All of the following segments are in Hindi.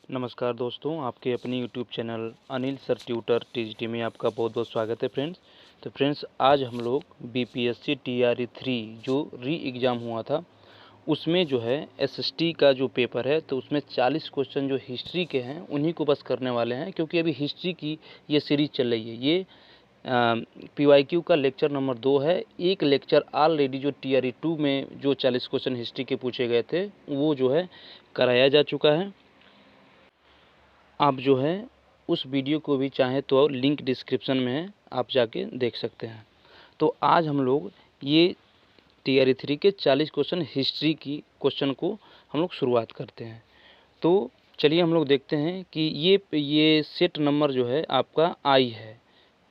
नमस्कार दोस्तों, आपके अपने YouTube channel Anil sir tutor TGT में आपका बहुत बहुत स्वागत है फ्रेंड्स। तो फ्रेंड्स, आज हम लोग बीपीएससी टीआरई 3 जो री एग्ज़ाम हुआ था उसमें जो है एसएसटी का जो पेपर है, तो उसमें 40 क्वेश्चन जो हिस्ट्री के हैं उन्हीं को बस करने वाले हैं, क्योंकि अभी हिस्ट्री की ये सीरीज़ चल रही है। ये पीवाईक्यू का लेक्चर नंबर 2 है। एक लेक्चर ऑलरेडी जो टीआरई 2 में जो 40 क्वेश्चन हिस्ट्री के पूछे गए थे वो जो है कराया जा चुका है। आप जो है उस वीडियो को भी चाहें तो लिंक डिस्क्रिप्शन में है, आप जाके देख सकते हैं। तो आज हम लोग ये टीआरई 3 के 40 क्वेश्चन हिस्ट्री की क्वेश्चन को हम लोग शुरुआत करते हैं। तो चलिए हम लोग देखते हैं कि ये सेट नंबर जो है आपका आई है।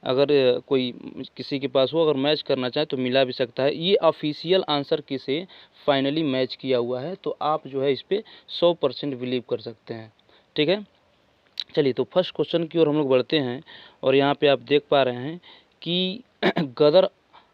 अगर कोई किसी के पास हो, अगर मैच करना चाहे तो मिला भी सकता है। ये ऑफिशियल आंसर की से फाइनली मैच किया हुआ है, तो आप जो है इस पर 100% बिलीव कर सकते हैं। ठीक है, चलिए तो फर्स्ट क्वेश्चन की ओर हम लोग बढ़ते हैं। और यहाँ पे आप देख पा रहे हैं कि गदर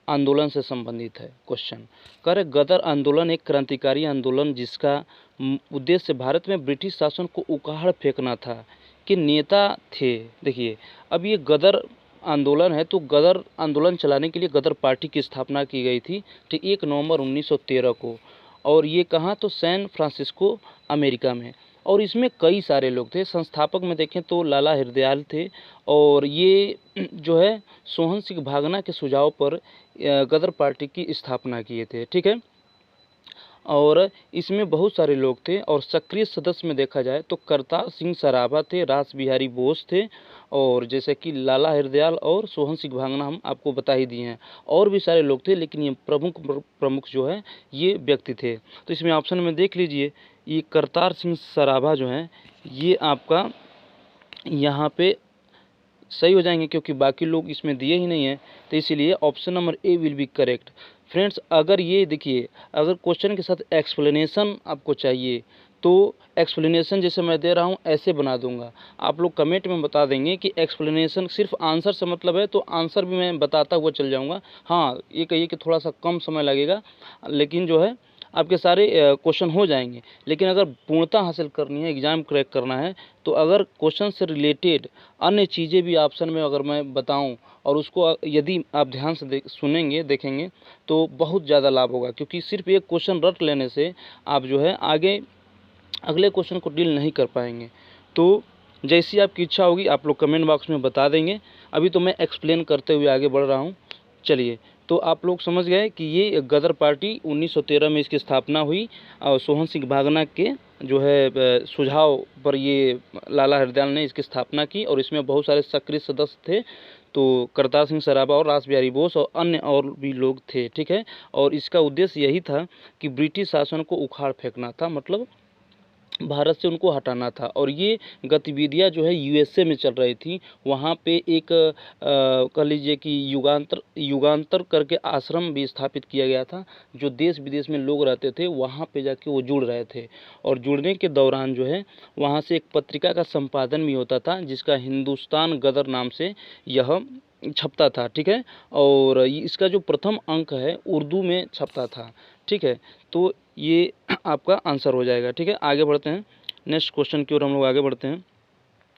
आंदोलन से संबंधित है क्वेश्चन। कह रहे गदर आंदोलन एक क्रांतिकारी आंदोलन जिसका उद्देश्य भारत में ब्रिटिश शासन को उखाड़ फेंकना था, कि नेता थे। देखिए, अब ये गदर आंदोलन है, तो गदर आंदोलन चलाने के लिए गदर पार्टी की स्थापना की गई थी, ठीक 1 नवंबर 1913 को। और ये कहाँ, तो सैन फ्रांसिस्को अमेरिका में। और इसमें कई सारे लोग थे। संस्थापक में देखें तो लाला हरदयाल थे, और ये जो है सोहन सिंह भागना के सुझाव पर गदर पार्टी की स्थापना किए थे। ठीक है, और इसमें बहुत सारे लोग थे। और सक्रिय सदस्य में देखा जाए तो करतार सिंह सराभा थे, रास बिहारी बोस थे, और जैसे कि लाला हरदयाल और सोहन सिंह भागना हम आपको बता ही दिए हैं। और भी सारे लोग थे, लेकिन ये प्रमुख जो है ये व्यक्ति थे। तो इसमें ऑप्शन में देख लीजिए, ये करतार सिंह सराभा जो हैं ये आपका यहाँ पे सही हो जाएंगे, क्योंकि बाकी लोग इसमें दिए ही नहीं हैं। तो इसीलिए option number A will be correct. Friends, अगर ये देखिए, अगर क्वेश्चन के साथ एक्सप्लेनेशन आपको चाहिए तो एक्सप्लेनेशन जैसे मैं दे रहा हूँ ऐसे बना दूंगा। आप लोग कमेंट में बता देंगे कि एक्सप्लेनेशन सिर्फ आंसर से मतलब है, तो आंसर भी मैं बताता हुआ चल जाऊँगा। हाँ, ये कहिए कि थोड़ा सा कम समय लगेगा, लेकिन जो है आपके सारे क्वेश्चन हो जाएंगे। लेकिन अगर पूर्णता हासिल करनी है, एग्ज़ाम क्रैक करना है, तो अगर क्वेश्चन से रिलेटेड अन्य चीज़ें भी ऑप्शन में अगर मैं बताऊं, और उसको यदि आप ध्यान से सुनेंगे, देखेंगे, तो बहुत ज़्यादा लाभ होगा। क्योंकि सिर्फ एक क्वेश्चन रट लेने से आप जो है आगे अगले क्वेश्चन को डील नहीं कर पाएंगे। तो जैसी आपकी इच्छा होगी आप लोग कमेंट बॉक्स में बता देंगे। अभी तो मैं एक्सप्लेन करते हुए आगे बढ़ रहा हूँ। चलिए, तो आप लोग समझ गए कि ये गदर पार्टी 1913 में इसकी स्थापना हुई, और सोहन सिंह भागना के जो है सुझाव पर ये लाला हरदयाल ने इसकी स्थापना की। और इसमें बहुत सारे सक्रिय सदस्य थे, तो करतार सिंह सराभा और रास बिहारी बोस और अन्य और भी लोग थे। ठीक है, और इसका उद्देश्य यही था कि ब्रिटिश शासन को उखाड़ फेंकना था, मतलब भारत से उनको हटाना था। और ये गतिविधियां जो है यूएसए में चल रही थी। वहाँ पे एक कह लीजिए कि युगांतर करके आश्रम भी स्थापित किया गया था, जो देश विदेश में लोग रहते थे वहाँ पे जाके वो जुड़ रहे थे। और जुड़ने के दौरान जो है वहाँ से एक पत्रिका का संपादन भी होता था, जिसका हिंदुस्तान गदर नाम से यह छपता था। ठीक है, और इसका जो प्रथम अंक है उर्दू में छपता था। ठीक है, तो ये आपका आंसर हो जाएगा। ठीक है, आगे बढ़ते हैं नेक्स्ट क्वेश्चन की ओर हम लोग आगे बढ़ते हैं।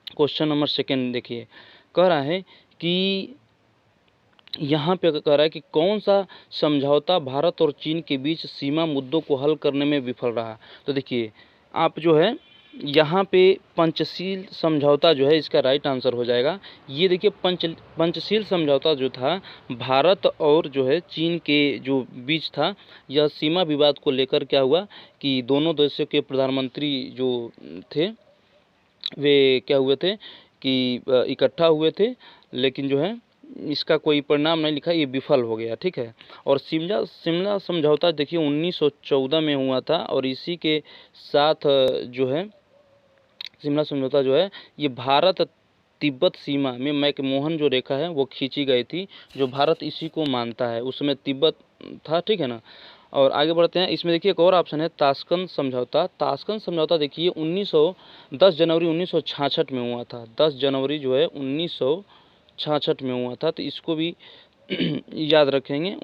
क्वेश्चन नंबर 2 देखिए, कह रहा है कि यहाँ पे कह रहा है कि कौन सा समझौता भारत और चीन के बीच सीमा मुद्दों को हल करने में विफल रहा। तो देखिए, आप जो है यहाँ पे पंचशील समझौता जो है इसका राइट आंसर हो जाएगा। ये देखिए, पंचशील समझौता जो था भारत और जो है चीन के जो बीच था, यह सीमा विवाद को लेकर क्या हुआ कि दोनों देशों के प्रधानमंत्री जो थे वे क्या हुए थे कि इकट्ठा हुए थे, लेकिन जो है इसका कोई परिणाम नहीं लिखा, ये विफल हो गया। ठीक है, और शिमला समझौता देखिए 1914 में हुआ था, और इसी के साथ जो है शिमला समझौता जो है ये भारत तिब्बत सीमा में मैकमोहन जो रेखा है वो खींची गई थी, जो भारत इसी को मानता है। उस समय तिब्बत था। ठीक है ना, और आगे बढ़ते हैं। इसमें देखिए एक और ऑप्शन है ताशकंद समझौता। ताशकंद समझौता देखिए 10 जनवरी 1966 में हुआ था। 10 जनवरी जो है 1966 में हुआ था, तो इसको भी याद रखेंगे,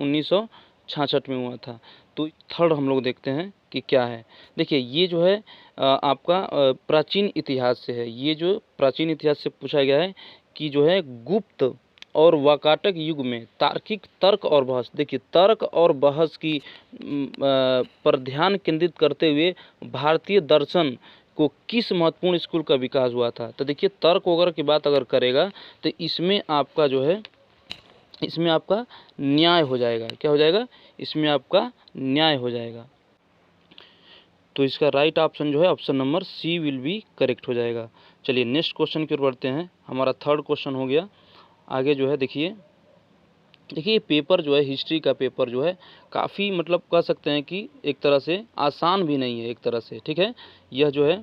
1966 में हुआ था। तो थर्ड हम लोग देखते हैं कि क्या है। देखिए ये जो है आपका प्राचीन इतिहास से है। ये जो प्राचीन इतिहास से पूछा गया है कि जो है गुप्त और वाकाटक युग में तार्किक तर्क और बहस, देखिए तर्क और बहस की पर ध्यान केंद्रित करते हुए भारतीय दर्शन को किस महत्वपूर्ण स्कूल का विकास हुआ था। तो देखिए तर्क वगैरह की बात अगर करेगा तो इसमें आपका जो है, इसमें आपका न्याय हो जाएगा। क्या हो जाएगा? इसमें आपका न्याय हो जाएगा। तो इसका राइट ऑप्शन जो है option number C will be correct हो जाएगा। चलिए नेक्स्ट क्वेश्चन की ओर बढ़ते हैं। हमारा थर्ड क्वेश्चन हो गया। आगे जो है देखिए पेपर जो है हिस्ट्री का पेपर जो है काफ़ी मतलब कह सकते हैं कि एक तरह से आसान भी नहीं है एक तरह से, ठीक है। यह जो है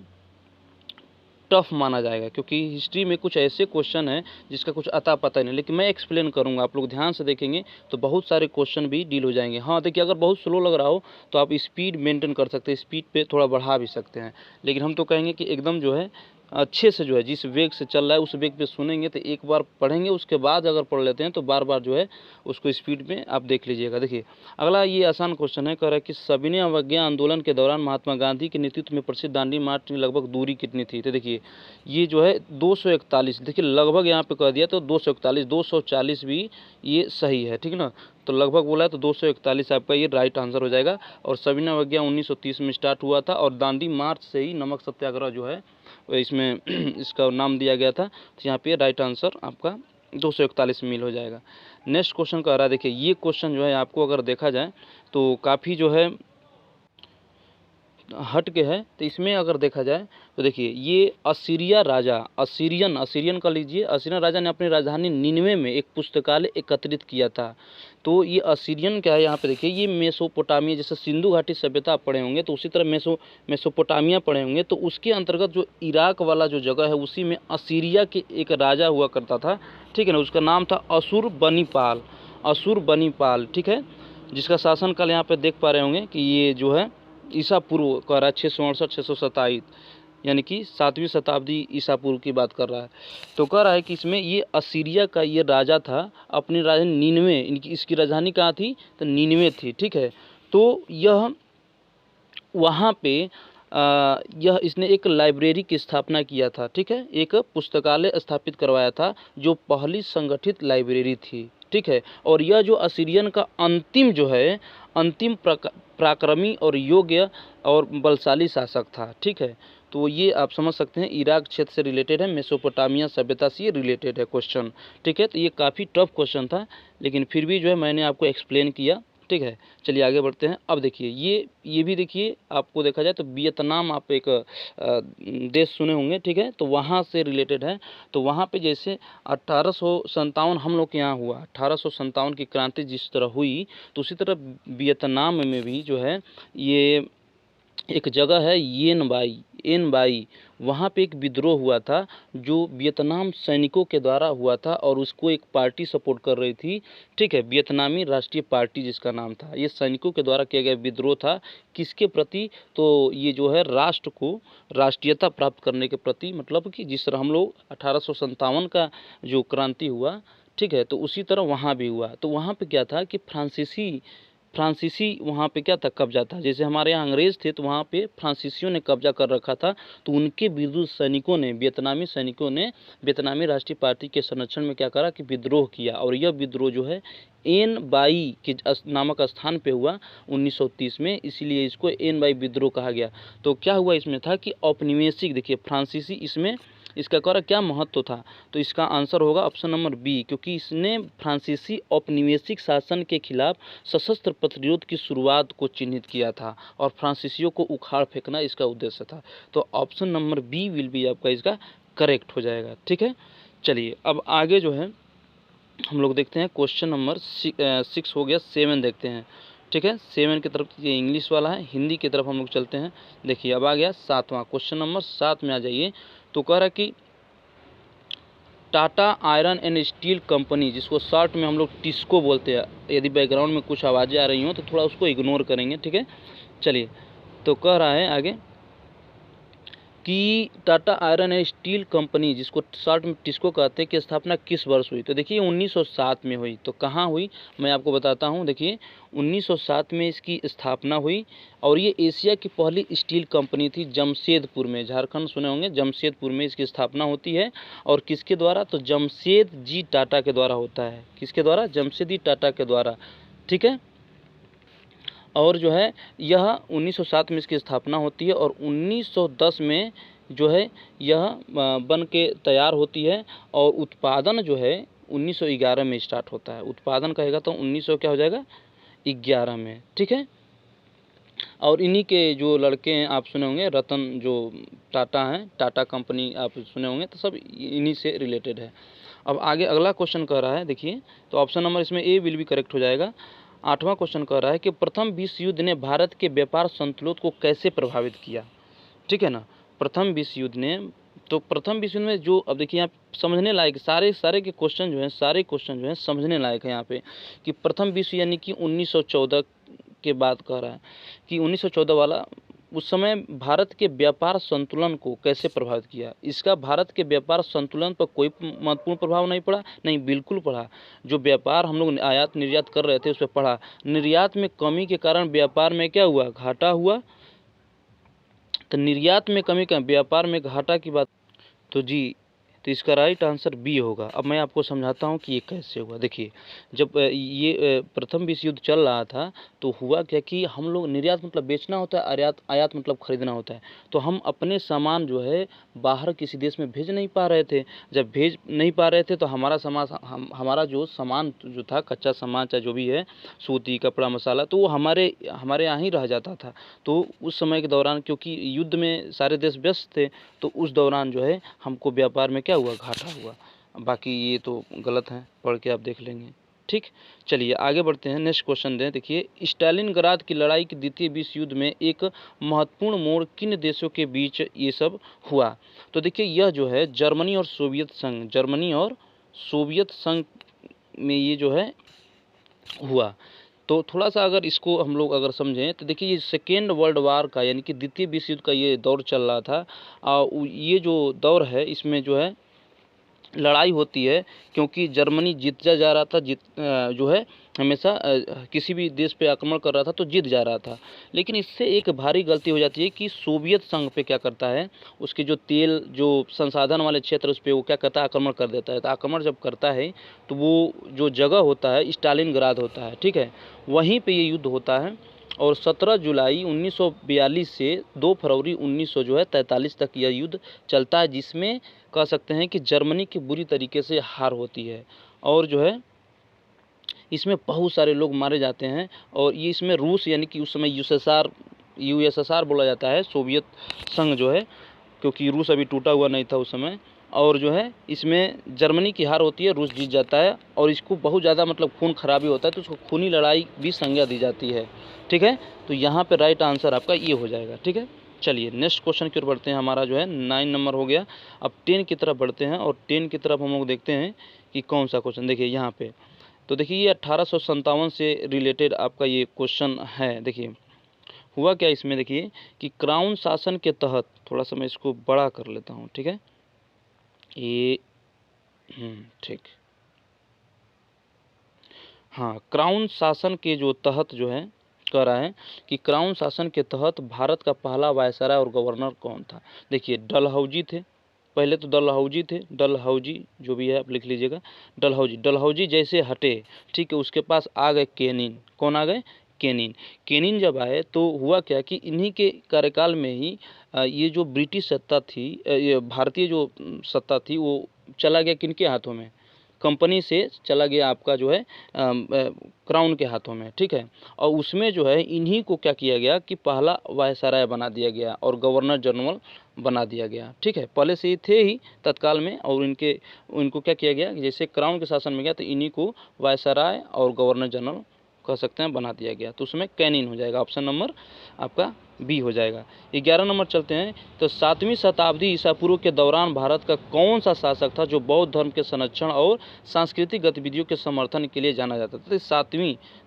टफ माना जाएगा क्योंकि हिस्ट्री में कुछ ऐसे क्वेश्चन हैं जिसका कुछ अता पता नहीं, लेकिन मैं एक्सप्लेन करूंगा, आप लोग ध्यान से देखेंगे तो बहुत सारे क्वेश्चन भी डील हो जाएंगे। हाँ देखिए अगर बहुत स्लो लग रहा हो तो आप स्पीड मेंटेन कर सकते हैं, स्पीड पे थोड़ा बढ़ा भी सकते हैं, लेकिन हम तो कहेंगे कि एकदम जो है अच्छे से जो है जिस वेग से चल रहा है उस वेग पे सुनेंगे तो एक बार पढ़ेंगे उसके बाद अगर पढ़ लेते हैं तो बार बार जो है उसको स्पीड में आप देख लीजिएगा। देखिए अगला ये आसान क्वेश्चन है, कह रहा है कि सविनय अवज्ञा आंदोलन के दौरान महात्मा गांधी के नेतृत्व में प्रसिद्ध दांडी मार्च की लगभग दूरी कितनी थी। तो देखिए ये जो है 241, देखिए लगभग यहाँ पे कह दिया तो 241, 240 भी ये सही है, ठीक ना। तो लगभग बोला है तो 241 आपका ये राइट आंसर हो जाएगा। और सविनय अवज्ञा 1930 में स्टार्ट हुआ था और दांडी मार्च से ही नमक सत्याग्रह जो है इसमें इसका नाम दिया गया था। तो यहाँ पे राइट आंसर आपका 241 मील हो जाएगा। नेक्स्ट क्वेश्चन कह रहा है, देखिए ये क्वेश्चन जो है आपको अगर देखा जाए तो काफ़ी जो है हट के है। तो इसमें अगर देखा जाए तो देखिए ये असीरिया राजा, असीरियन का लीजिए, असीरियन राजा ने अपनी राजधानी निनवे में एक पुस्तकालय एकत्रित किया था। तो ये असीरियन क्या है यहाँ पे देखिए, ये मेसोपोटामिया, जैसे सिंधु घाटी सभ्यता आप पढ़े होंगे तो उसी तरह मेसोपोटामिया पढ़े होंगे, तो उसके अंतर्गत जो इराक वाला जो जगह है उसी में असीरिया के एक राजा हुआ करता था, ठीक है ना। उसका नाम था अशुरबनीपाल, ठीक है, जिसका शासनकाल यहाँ पे देख पा रहे होंगे कि ये जो है ईसा पूर्व कह रहा है 668 627, यानी कि 7वीं शताब्दी ईसा पूर्व की बात कर रहा है। तो कह रहा है कि इसमें ये असीरिया का ये राजा था, अपनी राजधानी निनवे, इसकी राजधानी कहाँ थी तो निनवे थी, ठीक है। तो यह वहाँ पे यह इसने एक लाइब्रेरी की स्थापना किया था, ठीक है, एक पुस्तकालय स्थापित करवाया था जो पहली संगठित लाइब्रेरी थी, ठीक है। और यह जो असीरियन का अंतिम जो है अंतिम पराक्रमी और योग्य और बलशाली शासक था, ठीक है। तो ये आप समझ सकते हैं इराक क्षेत्र से रिलेटेड है, मेसोपोटामिया सभ्यता से ये रिलेटेड है क्वेश्चन, ठीक है। तो ये काफ़ी टफ क्वेश्चन था लेकिन फिर भी जो है मैंने आपको एक्सप्लेन किया, ठीक है। चलिए आगे बढ़ते हैं। अब देखिए ये भी देखिए आपको देखा जाए तो वियतनाम आप एक देश सुने होंगे, ठीक है, तो वहाँ से रिलेटेड है। तो वहाँ पे जैसे 1857 हम लोग के यहाँ हुआ, 1857 की क्रांति जिस तरह हुई तो उसी तरह वियतनाम में भी जो है ये एक जगह है एन बाई, वहाँ पे एक विद्रोह हुआ था जो वियतनाम सैनिकों के द्वारा हुआ था और उसको एक पार्टी सपोर्ट कर रही थी, ठीक है, वियतनामी राष्ट्रीय पार्टी जिसका नाम था। ये सैनिकों के द्वारा किया गया विद्रोह था, किसके प्रति तो ये जो है राष्ट्र को राष्ट्रीयता प्राप्त करने के प्रति, मतलब कि जिस तरह हम लोग 1857 का जो क्रांति हुआ, ठीक है, तो उसी तरह वहाँ भी हुआ। तो वहाँ पे क्या था कि फ्रांसीसी वहाँ पे क्या था कब्जा था, जैसे हमारे यहाँ अंग्रेज़ थे तो वहाँ पे फ्रांसीसियों ने कब्जा कर रखा था। तो उनके विरुद्ध सैनिकों ने, वियतनामी सैनिकों ने वियतनामी राष्ट्रीय पार्टी के संरक्षण में क्या करा कि विद्रोह किया और यह विद्रोह जो है एन बाई के नामक स्थान पे हुआ 1930 में, इसीलिए इसको एन बाई विद्रोह कहा गया। तो क्या हुआ इसमें था कि औपनिवेशिक, देखिए फ्रांसीसी, इसमें इसका क्या महत्व था, तो इसका आंसर होगा ऑप्शन नंबर बी, क्योंकि इसने फ्रांसीसी औपनिवेशिक शासन के खिलाफ सशस्त्र प्रतिरोध की शुरुआत को चिन्हित किया था और फ्रांसीसियों को उखाड़ फेंकना इसका उद्देश्य था। तो option number B will be आपका इसका करेक्ट हो जाएगा, ठीक है। चलिए अब आगे जो है हम लोग देखते हैं क्वेश्चन नंबर 6 हो गया, 7 देखते हैं, ठीक है। 7 की तरफ ये इंग्लिश वाला है, हिंदी की तरफ हम लोग चलते हैं। देखिए अब आ गया 7वां क्वेश्चन नंबर 7 में आ जाइए। तो कह रहा है कि Tata iron and steel company, जिसको शॉर्ट में हम लोग टिस्को बोलते हैं, यदि बैकग्राउंड में कुछ आवाज़ें आ रही हो तो थोड़ा उसको इग्नोर करेंगे, ठीक है। चलिए तो कह रहा है आगे कि Tata iron and steel company, जिसको शॉर्ट में टिस्को कहते हैं, की स्थापना किस वर्ष हुई? तो देखिए 1907 में हुई। तो कहाँ हुई, मैं आपको बताता हूँ। देखिए 1907 में इसकी स्थापना हुई और ये एशिया की पहली स्टील कंपनी थी। जमशेदपुर में, झारखंड सुने होंगे, जमशेदपुर में इसकी स्थापना होती है। और किसके द्वारा? तो जमशेद जी टाटा के द्वारा होता है। किसके द्वारा? जमशेद जी टाटा के द्वारा, ठीक है। और जो है यह 1907 में इसकी स्थापना होती है और 1910 में जो है यह बन के तैयार होती है और उत्पादन जो है 1911 में स्टार्ट होता है। उत्पादन कहेगा तो 1900 क्या हो जाएगा, 11 में, ठीक है। और इन्हीं के जो लड़के हैं, आप सुने होंगे, रतन जो टाटा हैं, टाटा कंपनी आप सुने होंगे, तो सब इन्हीं से रिलेटेड है। अब आगे अगला क्वेश्चन कह रहा है, देखिए, तो ऑप्शन नंबर इसमें ए विल भी करेक्ट हो जाएगा। 8वां क्वेश्चन कह रहा है कि प्रथम विश्व युद्ध ने भारत के व्यापार संतुलन को कैसे प्रभावित किया? ठीक है ना, प्रथम विश्व युद्ध ने, तो प्रथम विश्व युद्ध में जो, अब देखिए यहाँ समझने लायक सारे के क्वेश्चन जो हैं, सारे क्वेश्चन जो हैं समझने लायक है यहाँ पे, कि प्रथम विश्व यानी कि 1914 के बाद कह रहा है कि 1914 वाला उस समय भारत के व्यापार संतुलन को कैसे प्रभावित किया। इसका भारत के व्यापार संतुलन पर कोई महत्वपूर्ण प्रभाव नहीं पड़ा, नहीं, बिल्कुल पड़ा। जो व्यापार हम लोग आयात निर्यात कर रहे थे उस पर पड़ा। निर्यात में कमी के कारण व्यापार में क्या हुआ, घाटा हुआ। तो निर्यात में कमी का व्यापार में घाटा की बात, तो जी, तो इसका राइट आंसर बी होगा। अब मैं आपको समझाता हूँ कि ये कैसे हुआ। देखिए, जब ये प्रथम विश्व युद्ध चल रहा था तो हुआ क्या कि हम लोग, निर्यात मतलब बेचना होता है, आयात मतलब खरीदना होता है। तो हम अपने सामान जो है बाहर किसी देश में भेज नहीं पा रहे थे। जब भेज नहीं पा रहे थे तो हमारा जो सामान जो था, कच्चा सामान चाहे जो भी है, सूती, कपड़ा, मसाला, तो वो हमारे यहाँ ही रह जाता था। तो उस समय के दौरान, क्योंकि युद्ध में सारे देश व्यस्त थे, तो उस दौरान जो है हमको व्यापार में क्या हुआ, घाटा हुआ। बाकी ये तो गलत है, पढ़ के आप देख लेंगे, ठीक। चलिए आगे बढ़ते हैं, नेक्स्ट क्वेश्चन दें। देखिए, स्टालिनग्राद की लड़ाई के द्वितीय विश्व युद्ध में एक महत्वपूर्ण मोड़ किन देशों के बीच ये सब हुआ? तो देखिए, यह जो है जर्मनी और सोवियत संघ में ये जो है हुआ। तो थोड़ा सा अगर इसको हम लोग अगर समझें तो देखिए, ये सेकेंड वर्ल्ड वार का यानी कि द्वितीय विश्व युद्ध का ये दौर चल रहा था। ये जो दौर है इसमें जो है लड़ाई होती है, क्योंकि जर्मनी जीतता जा रहा था, जो है हमेशा किसी भी देश पे आक्रमण कर रहा था तो जीत जा रहा था। लेकिन इससे एक भारी गलती हो जाती है कि सोवियत संघ पे क्या करता है, उसके जो तेल जो संसाधन वाले क्षेत्र उस पर वो क्या करता है, आक्रमण कर देता है। तो आक्रमण जब करता है तो वो जो जगह होता है स्टालिनग्राद होता है, ठीक है, वहीं पर ये युद्ध होता है। और 17 जुलाई 1942 से 2 फरवरी 1943 तक यह युद्ध चलता है, जिसमें कह सकते हैं कि जर्मनी की बुरी तरीके से हार होती है। और जो है इसमें बहुत सारे लोग मारे जाते हैं। और ये इसमें रूस यानी कि उस समय यूएसएसआर बोला जाता है, सोवियत संघ जो है, क्योंकि रूस अभी टूटा हुआ नहीं था उस समय। और जो है इसमें जर्मनी की हार होती है, रूस जीत जाता है। और इसको बहुत ज़्यादा मतलब खून खराबी होता है, तो उसको खूनी लड़ाई भी संज्ञा दी जाती है, ठीक है। तो यहाँ पे राइट आंसर आपका ये हो जाएगा, ठीक है। चलिए नेक्स्ट क्वेश्चन की ओर बढ़ते हैं। हमारा जो है 9 नंबर हो गया। अब 10 की तरफ बढ़ते हैं और 10 की तरफ हम लोग देखते हैं कि कौन सा क्वेश्चन। देखिए यहाँ पे, तो देखिए ये 1857 से रिलेटेड आपका ये क्वेश्चन है। देखिए हुआ क्या इसमें, देखिए कि क्राउन शासन के तहत, थोड़ा सा मैं इसको बड़ा कर लेता हूँ, ठीक है, ये ठीक, हाँ, क्राउन शासन के जो तहत जो है कह रहा है कि क्राउन शासन के तहत भारत का पहला वायसराय और गवर्नर कौन था? देखिए डलहौजी थे, पहले तो डलहौजी जो भी है आप लिख लीजिएगा। डलहौजी जैसे हटे, ठीक है, उसके पास आ गए केनिन। कौन आ गए? केनिन जब आए तो हुआ क्या कि इन्हीं के कार्यकाल में ही ये जो ब्रिटिश सत्ता थी, ये भारतीय जो सत्ता थी, वो चला गया किनके हाथों में? कंपनी से चला गया आपका जो है क्राउन के हाथों में, ठीक है। और उसमें जो है इन्हीं को क्या किया गया कि पहला वायसराय बना दिया गया और गवर्नर जनरल बना दिया गया, ठीक है। पहले से ही थे ही तत्काल में, और इनको क्या किया गया, जैसे क्राउन के शासन में गया तो इन्हीं को वायसराय और गवर्नर जनरल कह सकते हैं बना दिया गया। तो उसमें कैनिन हो जाएगा, ऑप्शन नंबर आपका बी हो जाएगा। 11 नंबर चलते हैं। तो 7वीं शताब्दी ईसा पूर्व के दौरान भारत का कौन सा शासक था जो बौद्ध धर्म के संरक्षण और सांस्कृतिक गतिविधियों के समर्थन के लिए जाना जाता था? तो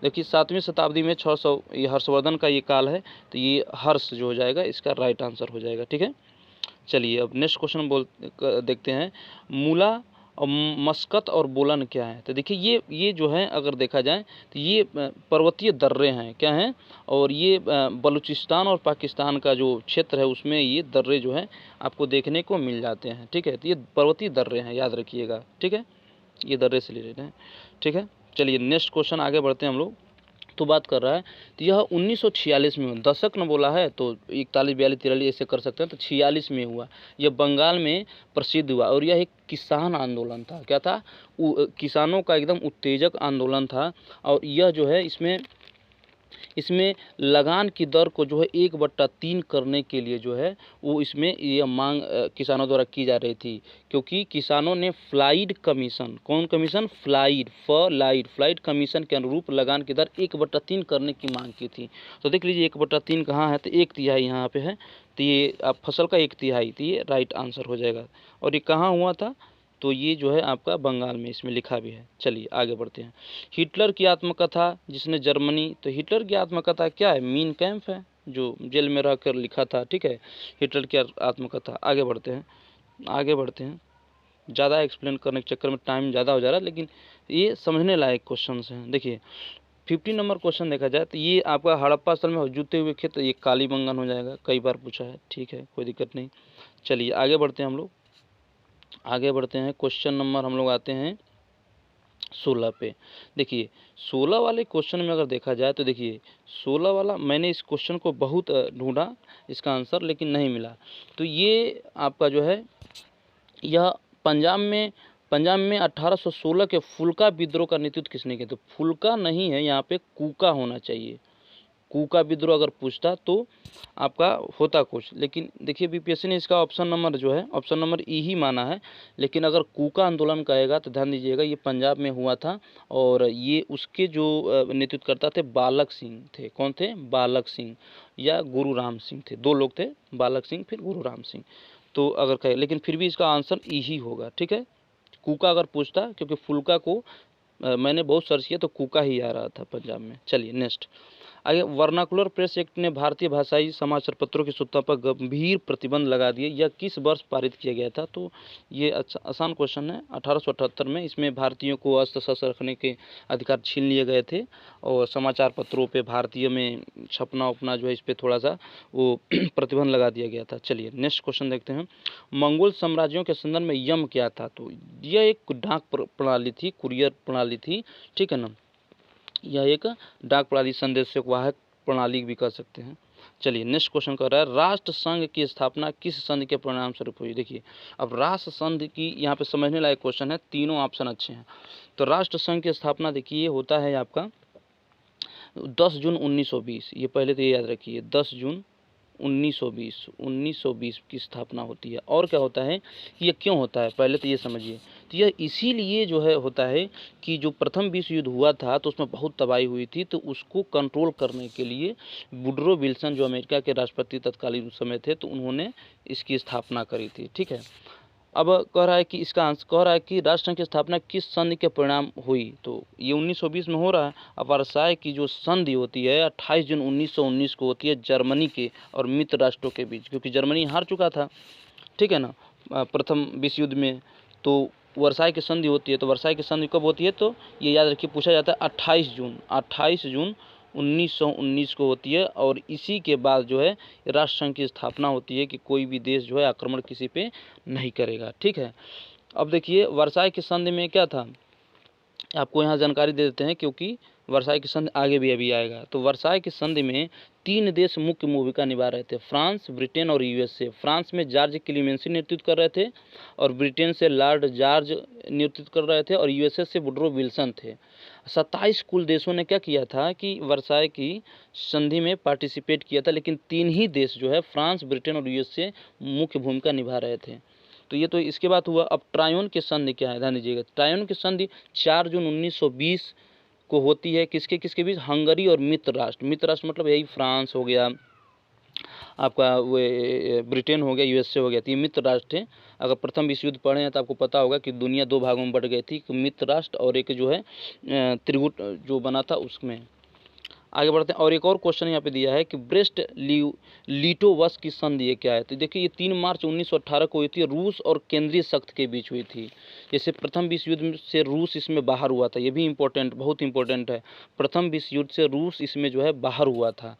देखिए 7वीं शताब्दी में 600 ये हर्षवर्धन का ये काल है, तो ये हर्ष जो हो जाएगा इसका राइट आंसर हो जाएगा, ठीक है। चलिए अब नेक्स्ट क्वेश्चन देखते हैं, मूला और मस्कत और बोलन क्या है। तो देखिए ये जो है अगर देखा जाए तो ये पर्वतीय दर्रे हैं, क्या हैं, और ये बलूचिस्तान और पाकिस्तान का जो क्षेत्र है उसमें ये दर्रे जो है आपको देखने को मिल जाते हैं। ठीक है, तो ये पर्वतीय दर्रे हैं, याद रखिएगा। ठीक है, ये दर्रे से रिलेटेड हैं। ठीक है, चलिए नेक्स्ट क्वेश्चन आगे बढ़ते हैं हम लोग। तो बात कर रहा है तो यह 1946 में हुआ, दशक न बोला है तो 41, 42, 43 ऐसे कर सकते हैं, तो 46 में हुआ। यह बंगाल में प्रसिद्ध हुआ और यह एक किसान आंदोलन था। क्या था? किसानों का एकदम उत्तेजक आंदोलन था। और यह जो है इसमें लगान की दर को जो है 1/3 करने के लिए जो है वो इसमें यह मांग किसानों द्वारा की जा रही थी, क्योंकि किसानों ने फ्लाइड कमीशन, कौन कमीशन? फ्लाइड कमीशन के अनुरूप लगान की दर 1/3 करने की मांग की थी। तो देख लीजिए 1/3 कहाँ है, तो 1/3 यहाँ पे है, तो ये आप फसल का 1/3, तो ये राइट आंसर हो जाएगा। और ये कहाँ हुआ था? तो ये जो है आपका बंगाल में, इसमें लिखा भी है। चलिए आगे बढ़ते हैं। हिटलर की आत्मकथा जिसने जर्मनी, तो हिटलर की आत्मकथा क्या है? मीन कैंप है, जो जेल में रहकर लिखा था। ठीक है, हिटलर की आत्मकथा। आगे बढ़ते हैं। ज़्यादा एक्सप्लेन करने के चक्कर में टाइम ज़्यादा हो जा रहा है, लेकिन ये समझने लायक क्वेश्चन हैं। देखिए 50 नंबर क्वेश्चन देखा जाए तो ये आपका हड़प्पा स्थल में जूते हुए खेत, ये कालीबंगन हो जाएगा, कई बार पूछा है। ठीक है, कोई दिक्कत नहीं। चलिए आगे बढ़ते हैं हम लोग। क्वेश्चन नंबर हम लोग आते हैं 16 पे। देखिए 16 वाले क्वेश्चन में अगर देखा जाए तो देखिए 16 वाला, मैंने इस क्वेश्चन को बहुत ढूंढा इसका आंसर, लेकिन नहीं मिला। तो ये आपका जो है यह पंजाब में 1816 के फुल्का विद्रोह का नेतृत्व किसने किया? तो फुल्का नहीं है, यहाँ पे कूका होना चाहिए। कूका विद्रोह अगर पूछता तो आपका होता कुछ, लेकिन देखिए बीपीएससी ने इसका ऑप्शन नंबर जो है ऑप्शन नंबर ई ही माना है। लेकिन अगर कूका आंदोलन कहेगा तो ध्यान दीजिएगा ये पंजाब में हुआ था, और ये उसके जो नेतृत्व करता थे बालक सिंह थे। कौन थे? बालक सिंह या गुरु राम सिंह थे, दो लोग थे, बालक सिंह फिर गुरु राम सिंह। तो अगर कहे, लेकिन फिर भी इसका आंसर ई ही होगा। ठीक है, कूका अगर पूछता, क्योंकि फुल्का को मैंने बहुत सर्च किया तो कूका ही आ रहा था पंजाब में। चलिए नेक्स्ट आगे। वर्नाकुलर प्रेस एक्ट ने भारतीय भाषाई समाचार पत्रों की शुद्धता पर गंभीर प्रतिबंध लगा दिए। यह किस वर्ष पारित किया गया था? तो ये अच्छा आसान क्वेश्चन है, 1878 में। इसमें भारतीयों को अस्त्र शस्त्र रखने के अधिकार छीन लिए गए थे, और समाचार पत्रों पे भारतीय में छपना उपना जो है इस पर थोड़ा सा वो प्रतिबंध लगा दिया गया था। चलिए नेक्स्ट क्वेश्चन देखते हैं। मंगोल साम्राज्यों के संदर्भ में यम क्या था? तो यह एक डाक प्रणाली थी, कुरियर प्रणाली थी। ठीक है ना, यह एक डाक प्रणाली, संदेशक वाहक प्रणाली भी कर सकते हैं। चलिए नेक्स्ट क्वेश्चन कर रहा है, राष्ट्र संघ की स्थापना किस संधि के परिणाम स्वरूप हुई? देखिए अब राष्ट्र संघ की यहाँ पे समझने लायक क्वेश्चन है, तीनों ऑप्शन अच्छे हैं। तो राष्ट्र संघ की स्थापना देखिए ये होता है आपका 10 जून 1920। ये पहले तो ये याद रखिए, 10 जून 1920 की स्थापना होती है। और क्या होता है, ये क्यों होता है, पहले तो ये समझिए। तो यह इसीलिए जो है होता है कि जो प्रथम विश्व युद्ध हुआ था तो उसमें बहुत तबाही हुई थी, तो उसको कंट्रोल करने के लिए वुडरो विल्सन जो अमेरिका के राष्ट्रपति तत्कालीन उस समय थे, तो उन्होंने इसकी स्थापना करी थी। ठीक है, अब कह रहा है कि इसका आंसर कह रहा है कि राष्ट्रसंघ की स्थापना किस संधि के परिणाम हुई? तो ये 1920 में हो रहा है। अब वर्साय की जो संधि होती है 28 जून 1919 को होती है, जर्मनी के और मित्र राष्ट्रों के बीच, क्योंकि जर्मनी हार चुका था। ठीक है ना, प्रथम विश्व युद्ध में। तो वर्साय की संधि होती है, तो वर्साय की संधि कब होती है? तो ये याद रखिए, पूछा जाता है 28 जून 1919 को होती है। और इसी के बाद जो है राष्ट्रसंघ की स्थापना होती है कि कोई भी देश जो है आक्रमण किसी पे नहीं करेगा। ठीक है, अब देखिए वर्साय की संधि में क्या था, आपको यहाँ जानकारी दे देते हैं, क्योंकि वर्साय की संधि आगे भी अभी आएगा। तो वर्साय की संधि में 3 देश मुख्य भूमिका निभा रहे थे, फ्रांस, ब्रिटेन और यूएसए। फ्रांस में जॉर्ज क्लीमेंसी नेतृत्व कर रहे थे, और ब्रिटेन से लॉर्ड जॉर्ज नेतृत्व कर रहे थे, और यूएसए से वुडरो विल्सन थे। 27 कुल देशों ने क्या किया था कि वर्साय की संधि में पार्टिसिपेट किया था, लेकिन 3 ही देश जो है फ्रांस, ब्रिटेन और यूएसए मुख्य भूमिका निभा रहे थे। तो ये तो इसके बाद हुआ। अब ट्रायोन की संधि क्या है, ध्यान दीजिएगा। ट्रायोन की संधि 4 जून 1920 को होती है, किसके किसके बीच? हंगरी और मित्र राष्ट्र मतलब यही फ्रांस हो गया, आपका वो ब्रिटेन हो गया, यूएसए हो गया, तो ये मित्र राष्ट्र थे। अगर प्रथम विश्व युद्ध पढ़े हैं तो आपको पता होगा कि दुनिया 2 भागों में बट गई थी, मित्र राष्ट्र और एक जो है त्रिगुट जो बना था उसमें। आगे बढ़ते हैं और एक और क्वेश्चन यहाँ पे दिया है कि ब्रेस्ट लिटोवस की संधि ये क्या है। तो देखिए ये 3 मार्च 1918 को हुई थी, रूस और केंद्रीय शक्ति के बीच हुई थी। जैसे प्रथम विश्व युद्ध से रूस इसमें बाहर हुआ था, ये भी इम्पोर्टेंट, बहुत इंपॉर्टेंट है। प्रथम विश्व युद्ध से रूस इसमें जो है बाहर हुआ था,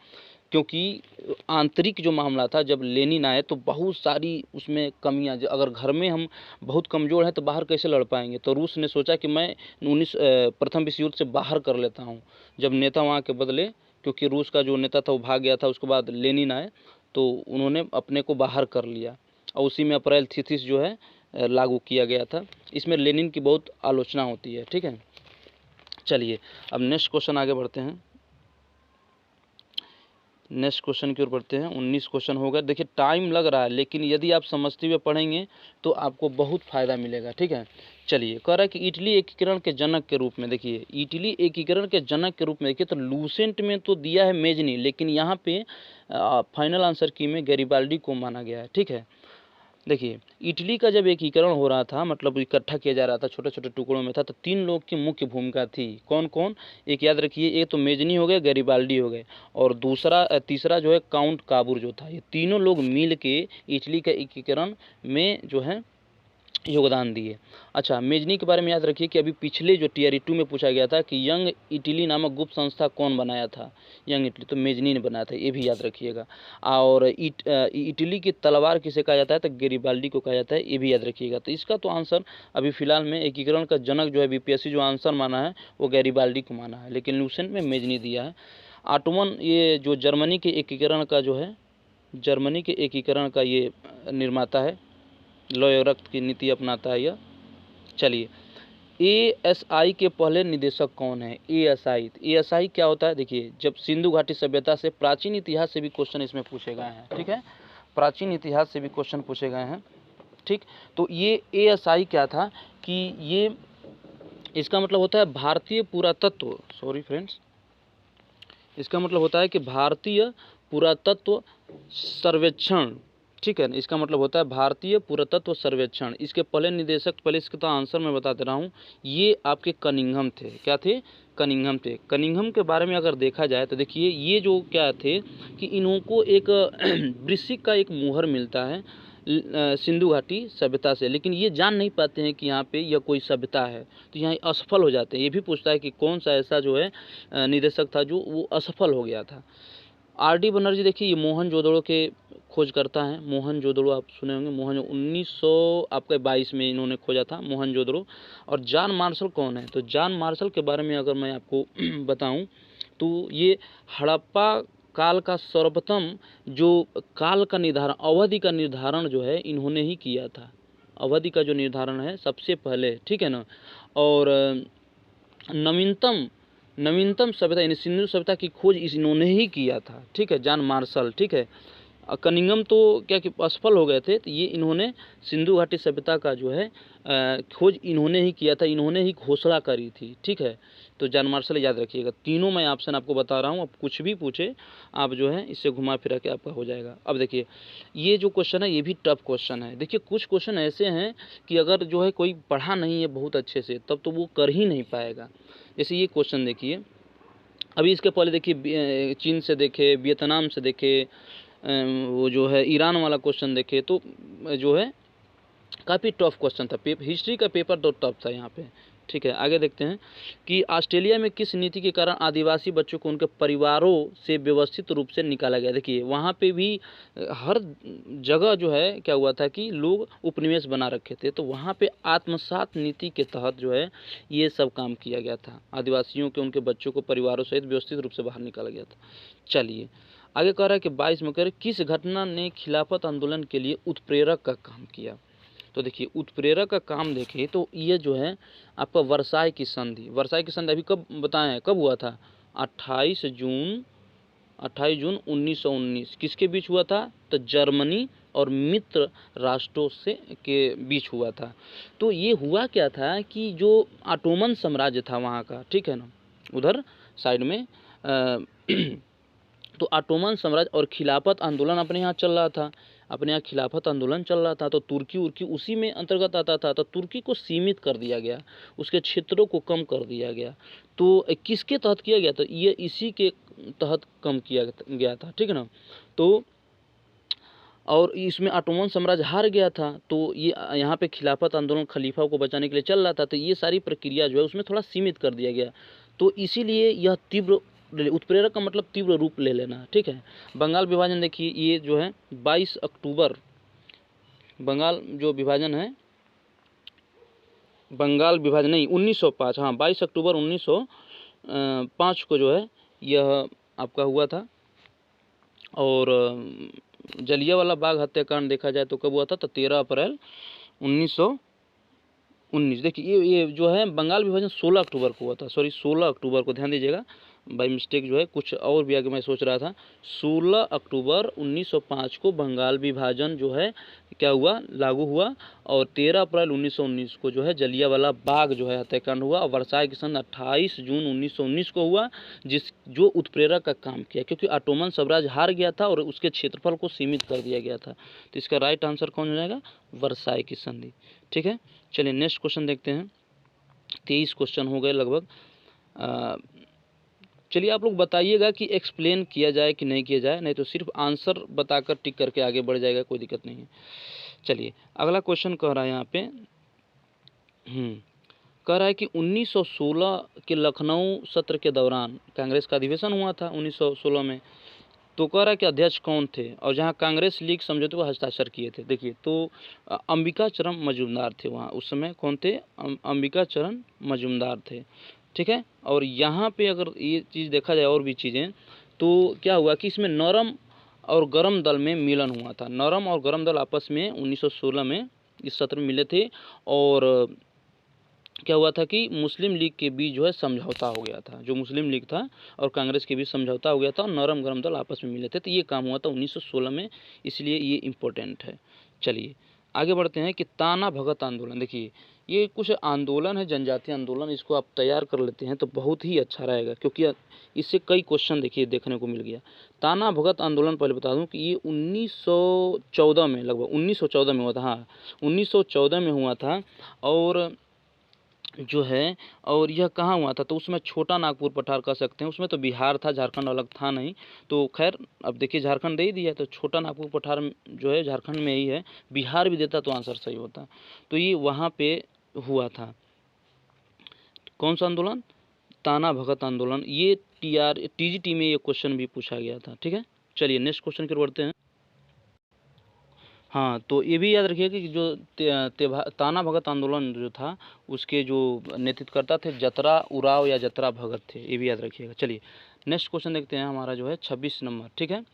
क्योंकि आंतरिक जो मामला था, जब लेनिन आए तो बहुत सारी उसमें कमियां, अगर घर में हम बहुत कमज़ोर हैं तो बाहर कैसे लड़ पाएंगे। तो रूस ने सोचा कि मैं प्रथम विश्व युद्ध से बाहर कर लेता हूं, जब नेता वहाँ के बदले, क्योंकि रूस का जो नेता था वो भाग गया था, उसके बाद लेनिन आए तो उन्होंने अपने को बाहर कर लिया और उसी में अप्रैल थीसिस जो है लागू किया गया था। इसमें लेनिन की बहुत आलोचना होती है, ठीक है। चलिए अब नेक्स्ट क्वेश्चन आगे बढ़ते हैं, नेक्स्ट क्वेश्चन की ओर बढ़ते हैं। 19 क्वेश्चन हो गए। देखिए टाइम लग रहा है, लेकिन यदि आप समझते हुए पढ़ेंगे तो आपको बहुत फ़ायदा मिलेगा, ठीक है। चलिए कह रहा है कि इटली एकीकरण के जनक के रूप में, देखिए इटली एकीकरण के जनक के रूप में, देखिए तो लूसेंट में तो दिया है मेजनी, लेकिन यहाँ पे फाइनल आंसर की में गैरिबाल्डी को माना गया है, ठीक है। देखिए इटली का जब एकीकरण हो रहा था, मतलब इकट्ठा किया जा रहा था, छोटे छोटे टुकड़ों में था, तो 3 लोग की मुख्य भूमिका थी। कौन कौन, एक याद रखिए, एक तो मेजनी हो गए, गैरिबाल्डी हो गए, और तीसरा जो है काउंट काबूर जो था। ये तीनों लोग मिल के इटली का एकीकरण में जो है योगदान दिए। अच्छा मेजनी के बारे में याद रखिए कि अभी पिछले जो TRE 2 में पूछा गया था कि यंग इटली नामक गुप्त संस्था कौन बनाया था, यंग इटली, तो मेजनी ने बनाया था, ये भी याद रखिएगा। और इटली की तलवार किसे कहा जाता है, तो गैरिबाल्डी को कहा जाता है, ये भी याद रखिएगा। तो इसका तो आंसर अभी फिलहाल में एकीकरण का जनक जो है BPSC जो आंसर माना है वो गैरिबाल्डी को माना है, लेकिन लूसेंट में मेजनी दिया है। ऑटोमन, ये जो जर्मनी के एकीकरण का जो है, जर्मनी के एकीकरण का ये निर्माता है, लौह रक्त की नीति अपनाता है यह। चलिए ASI के पहले निदेशक कौन है, ASI, ASI क्या होता है। देखिए जब सिंधु घाटी सभ्यता से, प्राचीन इतिहास से भी क्वेश्चन इसमें पूछे गए हैं, ठीक है, प्राचीन इतिहास से भी क्वेश्चन पूछे गए हैं, ठीक। तो ये ASI क्या था कि ये, इसका मतलब होता है भारतीय पुरातत्व, सॉरी फ्रेंड्स, इसका मतलब होता है कि भारतीय पुरातत्व सर्वेक्षण, ठीक है। इसका मतलब होता है भारतीय पुरातत्व सर्वेक्षण। इसके पहले निदेशक, पहले इसका तो आंसर मैं बता दे रहा हूँ, ये आपके कनिंघम थे। क्या थे, कनिंघम थे। कनिंघम के बारे में अगर देखा जाए तो देखिए ये जो क्या थे कि इन्हों को एक वृश्चिक का एक मुहर मिलता है सिंधु घाटी सभ्यता से, लेकिन ये जान नहीं पाते हैं कि यहाँ पे यह कोई सभ्यता है, तो यहाँ असफल हो जाते हैं। ये भी पूछता है कि कौन सा ऐसा जो है निदेशक था जो वो असफल हो गया था। RD बनर्जी, देखिए ये मोहनजोदड़ो के खोज करता है। मोहनजोदड़ो आप सुने होंगे, 1922 में इन्होंने खोजा था मोहनजोदड़ो। और जॉन मार्शल कौन है, तो जॉन मार्शल के बारे में अगर मैं आपको बताऊं तो ये हड़प्पा काल का सर्वप्रथम जो काल का निर्धारण, अवधि का निर्धारण जो है इन्होंने ही किया था। अवधि का जो निर्धारण है सबसे पहले, ठीक है ना। और नवीनतम सभ्यता यानी सिंधु सभ्यता की खोज इन्होंने ही किया था, ठीक है, जॉन मार्शल, ठीक है। कनिंघम तो क्या कि असफल हो गए थे, तो ये इन्होंने सिंधु घाटी सभ्यता का जो है खोज इन्होंने ही किया था, इन्होंने ही घोषणा करी थी, ठीक है। तो जॉन मार्शल याद रखिएगा। तीनों मैं ऑप्शन आपको बता रहा हूँ, अब कुछ भी पूछे आप जो है इससे घुमा फिरा के आपका हो जाएगा। अब देखिए ये जो क्वेश्चन है ये भी टफ क्वेश्चन है। देखिए कुछ क्वेश्चन ऐसे हैं कि अगर जो है कोई पढ़ा नहीं है बहुत अच्छे से तब तो वो कर ही नहीं पाएगा। जैसे ये क्वेश्चन देखिए, अभी इसके पहले देखिए चीन से देखे, वियतनाम से देखे, वो जो है ईरान वाला क्वेश्चन देखे, तो जो है काफ़ी टफ क्वेश्चन था। हिस्ट्री का पेपर तो टफ था यहाँ पे, ठीक है। आगे देखते हैं कि ऑस्ट्रेलिया में किस नीति के कारण आदिवासी बच्चों को उनके परिवारों से व्यवस्थित रूप से निकाला गया। देखिए वहाँ पे भी हर जगह जो है क्या हुआ था कि लोग उपनिवेश बना रखे थे, तो वहाँ पे आत्मसात नीति के तहत जो है ये सब काम किया गया था। आदिवासियों के उनके बच्चों को परिवारों सहित व्यवस्थित रूप से बाहर निकाला गया था। चलिए आगे कह रहा है कि 22 मकर किस घटना ने खिलाफत आंदोलन के लिए उत्प्रेरक का काम किया। तो देखिए उत्प्रेरक का काम देखिए तो ये जो है आपका वर्साई की संधि, वर्साई की संधि अभी कब बताएं कब हुआ था, 28 जून 1919 किसके बीच हुआ था, तो जर्मनी और मित्र राष्ट्रों से के बीच हुआ था। तो ये हुआ क्या था कि जो ऑटोमन साम्राज्य था वहाँ का, ठीक है ना, उधर साइड में तो ऑटोमन साम्राज्य और खिलाफत आंदोलन अपने यहाँ चल रहा था। अपने यहाँ खिलाफत आंदोलन चल रहा था, तो तुर्की उर्की उसी में अंतर्गत आता था, तो तुर्की को सीमित कर दिया गया, उसके क्षेत्रों को कम कर दिया गया। तो किसके तहत किया गया था, ये इसी के तहत कम किया गया था, ठीक है ना। तो और इसमें ऑटोमन साम्राज्य हार गया था, तो ये यहाँ पे खिलाफत आंदोलन खलीफा को बचाने के लिए चल रहा था, तो ये सारी प्रक्रिया जो है उसमें थोड़ा सीमित कर दिया गया। तो इसीलिए यह तीव्र उत्प्रेरक का मतलब तीव्र रूप ले लेना, ठीक है। बंगाल विभाजन देखिए, ये जो है 22 अक्टूबर, बंगाल जो विभाजन है, बंगाल विभाजन नहीं 1905, हाँ 22 अक्टूबर 1905 को जो है यह आपका हुआ था। और जलियांवाला बाग हत्याकांड देखा जाए तो कब हुआ था, तो 13 अप्रैल 1919। देखिए ये जो है बंगाल विभाजन 16 अक्टूबर को हुआ था, सॉरी 16 अक्टूबर को, ध्यान दीजिएगा बाई मिस्टेक जो है कुछ और भी आगे मैं सोच रहा था। 16 अक्टूबर 1905 को बंगाल विभाजन जो है क्या हुआ, लागू हुआ। और 13 अप्रैल 1919 को जो है जलियांवाला बाग जो है हत्याकांड हुआ। और वर्साई की सन 28 जून 1919 को हुआ, जो उत्प्रेरक का काम किया, क्योंकि ऑटोमन साम्राज्य हार गया था और उसके क्षेत्रफल को सीमित कर दिया गया था। तो इसका राइट आंसर कौन हो जाएगा, वर्साई की संधि, ठीक है। चलिए नेक्स्ट क्वेश्चन देखते हैं। 23 क्वेश्चन हो गए लगभग। चलिए आप लोग बताइएगा कि एक्सप्लेन किया जाए कि नहीं किया जाए, नहीं तो सिर्फ आंसर बताकर टिक करके आगे बढ़ जाएगा, कोई दिक्कत नहीं है। चलिए अगला क्वेश्चन कह रहा है यहाँ पे, कह रहा है कि 1916 के लखनऊ सत्र के दौरान कांग्रेस का अधिवेशन हुआ था 1916 में। तो कह रहा है कि अध्यक्ष कौन थे, और जहाँ कांग्रेस लीग समझौते को हस्ताक्षर किए थे। देखिए तो अंबिका चरण मजूमदार थे वहाँ उस समय, कौन थे, अंबिका चरण मजूमदार थे, ठीक है। और यहाँ पे अगर ये चीज़ देखा जाए और भी चीज़ें, तो क्या हुआ कि इसमें नरम और गरम दल में मिलन हुआ था। नरम और गरम दल आपस में 1916 में इस सत्र में मिले थे। और क्या हुआ था कि मुस्लिम लीग के बीच जो है समझौता हो गया था, जो मुस्लिम लीग था और कांग्रेस के बीच समझौता हो गया था, और नरम गरम दल आपस में मिले थे। तो ये काम हुआ था 1916 में, इसलिए ये इम्पोर्टेंट है। चलिए आगे बढ़ते हैं कि ताना भगत आंदोलन। देखिए ये कुछ आंदोलन है, जनजातीय आंदोलन, इसको आप तैयार कर लेते हैं तो बहुत ही अच्छा रहेगा, क्योंकि इससे कई क्वेश्चन देखिए देखने को मिल गया। ताना भगत आंदोलन पहले बता दूं कि ये 1914 में, लगभग 1914 में हुआ था, हाँ 1914 में हुआ था। और जो है, और यह कहाँ हुआ था, तो उसमें छोटा नागपुर पठार कह सकते हैं, उसमें तो बिहार था, झारखंड अलग था नहीं। तो खैर अब देखिए झारखंड दे ही दिया, तो छोटा नागपुर पठार जो है झारखंड में ही है, बिहार भी देता तो आंसर सही होता। तो ये वहाँ पे हुआ था, कौन सा आंदोलन, ताना भगत आंदोलन। ये TGT में ये क्वेश्चन भी पूछा गया था, ठीक है। चलिए नेक्स्ट क्वेश्चन की ओर बढ़ते हैं। हाँ तो ये भी याद रखिएगा कि जो ताना भगत आंदोलन जो था उसके जो नेतृत्वकर्ता थे जतरा उराव या जतरा भगत थे, ये भी याद रखिएगा। चलिए नेक्स्ट क्वेश्चन देखते हैं, हमारा जो है 26 नंबर, ठीक है।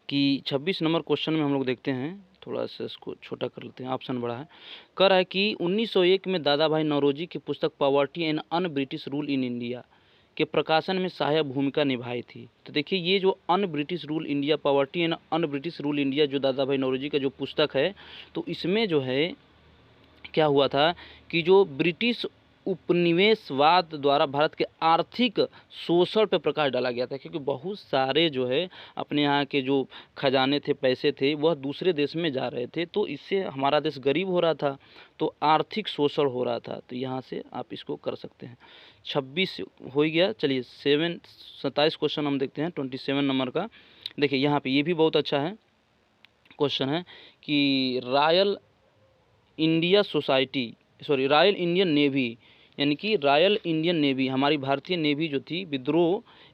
कि 26 नंबर क्वेश्चन में हम लोग देखते हैं, थोड़ा सा इसको छोटा कर लेते हैं, ऑप्शन बड़ा है। कह रहा है कि 1901 में दादा भाई नौरोजी की पुस्तक poverty and un British rule in India के प्रकाशन में सहायक भूमिका निभाई थी। तो देखिए ये जो un British rule India, poverty and un British rule India, जो दादा भाई नौरोजी का जो पुस्तक है, तो इसमें जो है क्या हुआ था कि जो ब्रिटिश उपनिवेशवाद द्वारा भारत के आर्थिक शोषण पर प्रकाश डाला गया था, क्योंकि बहुत सारे जो है अपने यहाँ के जो खजाने थे, पैसे थे, वह दूसरे देश में जा रहे थे, तो इससे हमारा देश गरीब हो रहा था, तो आर्थिक शोषण हो रहा था। तो यहाँ से आप इसको कर सकते हैं। 26 हो गया। चलिए 27 क्वेश्चन हम देखते हैं 27 नंबर का। देखिए यहाँ पे ये भी बहुत अच्छा है क्वेश्चन है कि रॉयल इंडियन नेवी, यानी कि रॉयल इंडियन नेवी, हमारी भारतीय नेवी जो थी,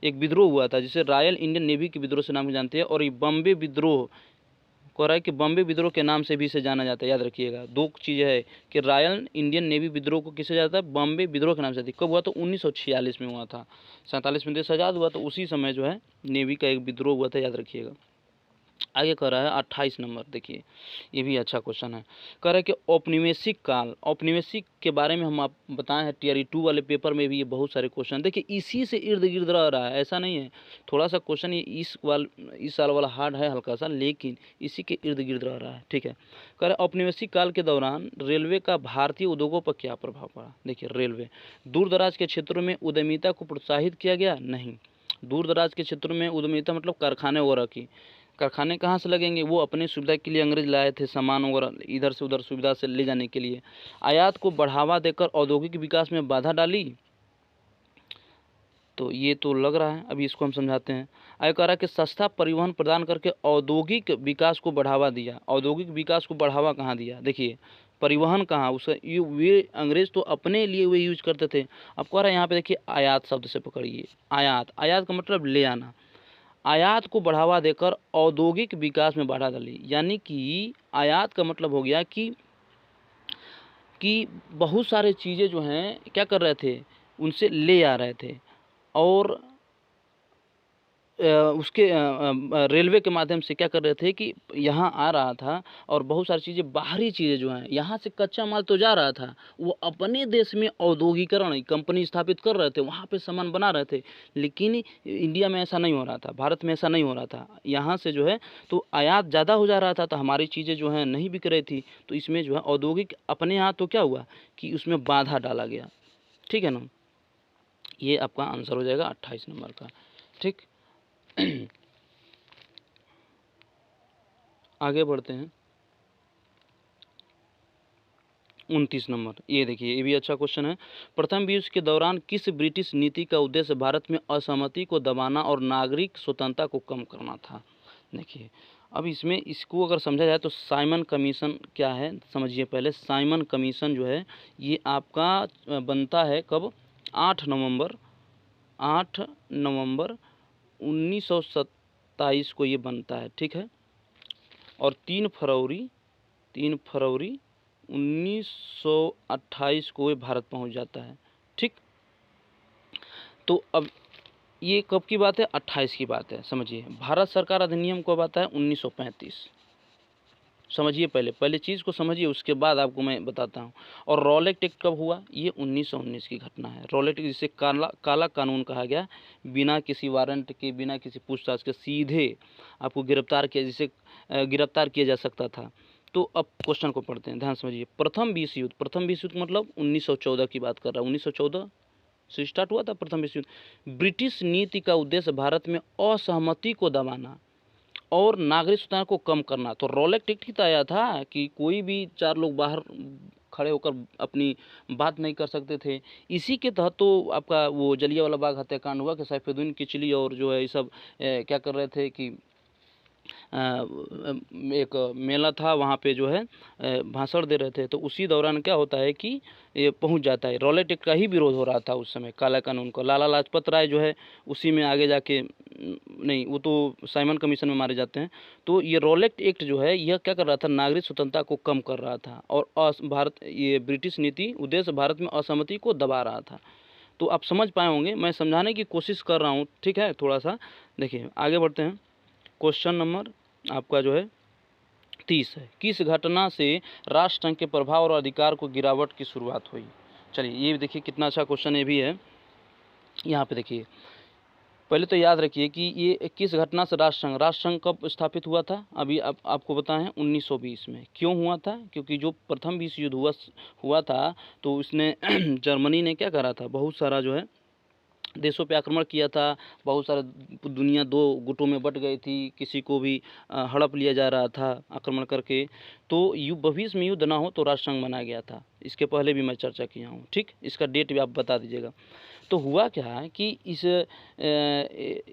एक विद्रोह हुआ था जिसे रॉयल इंडियन नेवी के विद्रोह से नाम जानते हैं। और ये बॉम्बे विद्रोह कह रहा है कि बॉम्बे विद्रोह के नाम से भी इसे जाना जाता है। याद रखिएगा दो चीज़ें है कि रॉयल इंडियन नेवी विद्रोह को किसे जाता है, बॉम्बे विद्रोह के नाम से। कब हुआ, तो 1946 में हुआ था। 47 में देश आज़ाद हुआ, तो उसी समय जो है नेवी का एक विद्रोह हुआ था, याद रखिएगा। आगे कह रहा है 28 नंबर, देखिए ये भी अच्छा क्वेश्चन है। कह रहा है कि औपनिवेशिक काल, औपनिवेशिक के बारे में हम आप बताएं हैं, TRE 2 वाले पेपर में भी ये बहुत सारे क्वेश्चन, देखिए इसी से इर्द गिर्द रह रहा है, ऐसा नहीं है। थोड़ा सा क्वेश्चन ये इस साल वाला हार्ड है हल्का सा, लेकिन इसी के इर्द गिर्द रह रहा है, ठीक है। कह रहा है औपनिवेशिक काल के दौरान रेलवे का भारतीय उद्योगों पर क्या प्रभाव पड़ा। देखिए रेलवे, दूर दराज के क्षेत्रों में उद्यमिता को प्रोत्साहित किया गया, नहीं। दूर दराज के क्षेत्रों में उद्यमिता मतलब कारखाने वगैरह की, कारखाने कहाँ से लगेंगे? वो अपने सुविधा के लिए अंग्रेज लाए थे सामान वगैरह इधर से उधर सुविधा से ले जाने के लिए। आयात को बढ़ावा देकर औद्योगिक विकास में बाधा डाली, तो ये तो लग रहा है, अभी इसको हम समझाते हैं। आगे कह रहा है कि सस्ता परिवहन प्रदान करके औद्योगिक विकास को बढ़ावा दिया। औद्योगिक विकास को बढ़ावा कहाँ दिया? देखिए परिवहन कहाँ, उसका वे अंग्रेज तो अपने लिए वे यूज करते थे। अब कह रहा है यहाँ पे देखिए आयात शब्द से पकड़िए। आयात, आयात का मतलब ले आना। आयात को बढ़ावा देकर औद्योगिक विकास में बाधा डाली, यानी कि आयात का मतलब हो गया कि बहुत सारे चीज़ें जो हैं क्या कर रहे थे, उनसे ले आ रहे थे और उसके रेलवे के माध्यम से क्या कर रहे थे कि यहाँ आ रहा था और बहुत सारी चीज़ें, बाहरी चीज़ें जो हैं, यहाँ से कच्चा माल तो जा रहा था, वो अपने देश में औद्योगिकरण कंपनी स्थापित कर रहे थे, वहाँ पे सामान बना रहे थे। लेकिन इंडिया में ऐसा नहीं हो रहा था, भारत में ऐसा नहीं हो रहा था। यहाँ से जो है तो आयात ज़्यादा हो जा रहा था, तो हमारी चीज़ें जो हैं नहीं बिक रही थी, तो इसमें जो है औद्योगिक अपने यहाँ तो क्या हुआ कि उसमें बाधा डाला गया। ठीक है ना, ये आपका आंसर हो जाएगा 28 नंबर का। ठीक, आगे बढ़ते हैं 29 नंबर। ये देखिए, ये भी अच्छा क्वेश्चन है। प्रथम विश्व के दौरान किस ब्रिटिश नीति का उद्देश्य भारत में असहमति को दबाना और नागरिक स्वतंत्रता को कम करना था? देखिए अब इसमें इसको अगर समझा जाए तो साइमन कमीशन क्या है समझिए पहले। साइमन कमीशन जो है ये आपका बनता है कब? 8 नवंबर 1927 को ये बनता है। ठीक है, और 3 फरवरी 1928 को ये भारत पहुंच जाता है। ठीक, तो अब ये कब की बात है? 28 की बात है। समझिए भारत सरकार अधिनियम कब आता है? 1935। समझिए पहले चीज़ को समझिए, उसके बाद आपको मैं बताता हूँ। और रॉलेट एक्ट कब हुआ? ये 1919 की घटना है। रॉलेट एक्ट जिसे काला कानून कहा गया, बिना किसी वारंट के, बिना किसी पूछताछ के सीधे आपको गिरफ्तार किया, जिसे गिरफ्तार किया जा सकता था। तो अब क्वेश्चन को पढ़ते हैं, ध्यान समझिए। प्रथम विश्व युद्ध मतलब 1914 की बात कर रहा हूँ। 1914 से स्टार्ट हुआ था प्रथम विश्व युद्ध। ब्रिटिश नीति का उद्देश्य भारत में असहमति को दबाना और नागरिक स्वतंत्रता को कम करना। तो रॉलेट एक्ट ही तो आया था कि कोई भी 4 लोग बाहर खड़े होकर अपनी बात नहीं कर सकते थे। इसी के तहत तो आपका वो जलियांवाला बाग हत्याकांड हुआ कि सैफुद्दीन किचली और जो है ये सब क्या कर रहे थे कि एक मेला था, वहाँ पे जो है भाषण दे रहे थे। तो उसी दौरान क्या होता है कि ये पहुँच जाता है। रॉलेट एक्ट का ही विरोध हो रहा था उस समय, काला कानून का। लाला लाजपत राय जो है उसी में आगे जाके नहीं, वो तो साइमन कमीशन में मारे जाते हैं। तो ये रॉलेट एक्ट जो है यह क्या कर रहा था? नागरिक स्वतंत्रता को कम कर रहा था और भारत ये ब्रिटिश नीति उद्देश्य भारत में असहमति को दबा रहा था। तो आप समझ पाए होंगे, मैं समझाने की कोशिश कर रहा हूँ। ठीक है, थोड़ा सा देखिए, आगे बढ़ते हैं। क्वेश्चन नंबर आपका जो है 30 है। किस घटना से राष्ट्रसंघ के प्रभाव और अधिकार को गिरावट की शुरुआत हुई? चलिए ये देखिए कितना अच्छा क्वेश्चन ये भी है। यहाँ पे देखिए, पहले तो याद रखिए कि ये किस घटना से राष्ट्रसंघ कब स्थापित हुआ था? अभी आपको बताएं 1920 में। क्यों हुआ था? क्योंकि जो प्रथम विश्व युद्ध हुआ था तो उसने जर्मनी ने क्या करा था, बहुत सारा जो है देशों पे आक्रमण किया था। बहुत सारा दुनिया 2 गुटों में बट गई थी, किसी को भी हड़प लिया जा रहा था आक्रमण करके। तो भविष्य में युद्ध ना हो तो राष्ट्रसंघ बनाया गया था। इसके पहले भी मैं चर्चा किया हूँ। ठीक, इसका डेट भी आप बता दीजिएगा। तो हुआ क्या है कि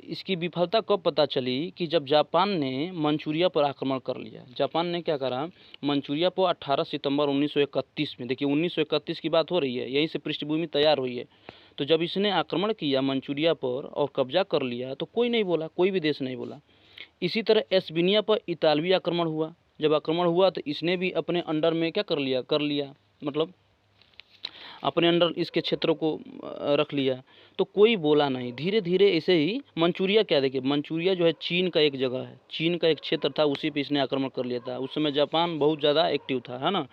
इसकी विफलता कब पता चली कि जब जापान ने मंचूरिया पर आक्रमण कर लिया। जापान ने क्या करा, मंचूरिया पर 18 सितंबर 1931 में, देखिए 1931 की बात हो रही है, यहीं से पृष्ठभूमि तैयार हुई है। तो जब इसने आक्रमण किया मंचूरिया पर और कब्जा कर लिया तो कोई नहीं बोला, कोई भी देश नहीं बोला। इसी तरह एस्बिनिया पर इतालवी आक्रमण हुआ। जब आक्रमण हुआ तो इसने भी अपने अंडर में क्या कर लिया, मतलब अपने अंडर इसके क्षेत्रों को रख लिया। तो कोई बोला नहीं। धीरे धीरे ऐसे ही मंचूरिया क्या, देखिए मंचूरिया जो है चीन का एक जगह है, चीन का एक क्षेत्र था, उसी पे इसने आक्रमण कर लिया था। उस समय जापान बहुत ज़्यादा एक्टिव था, है ना।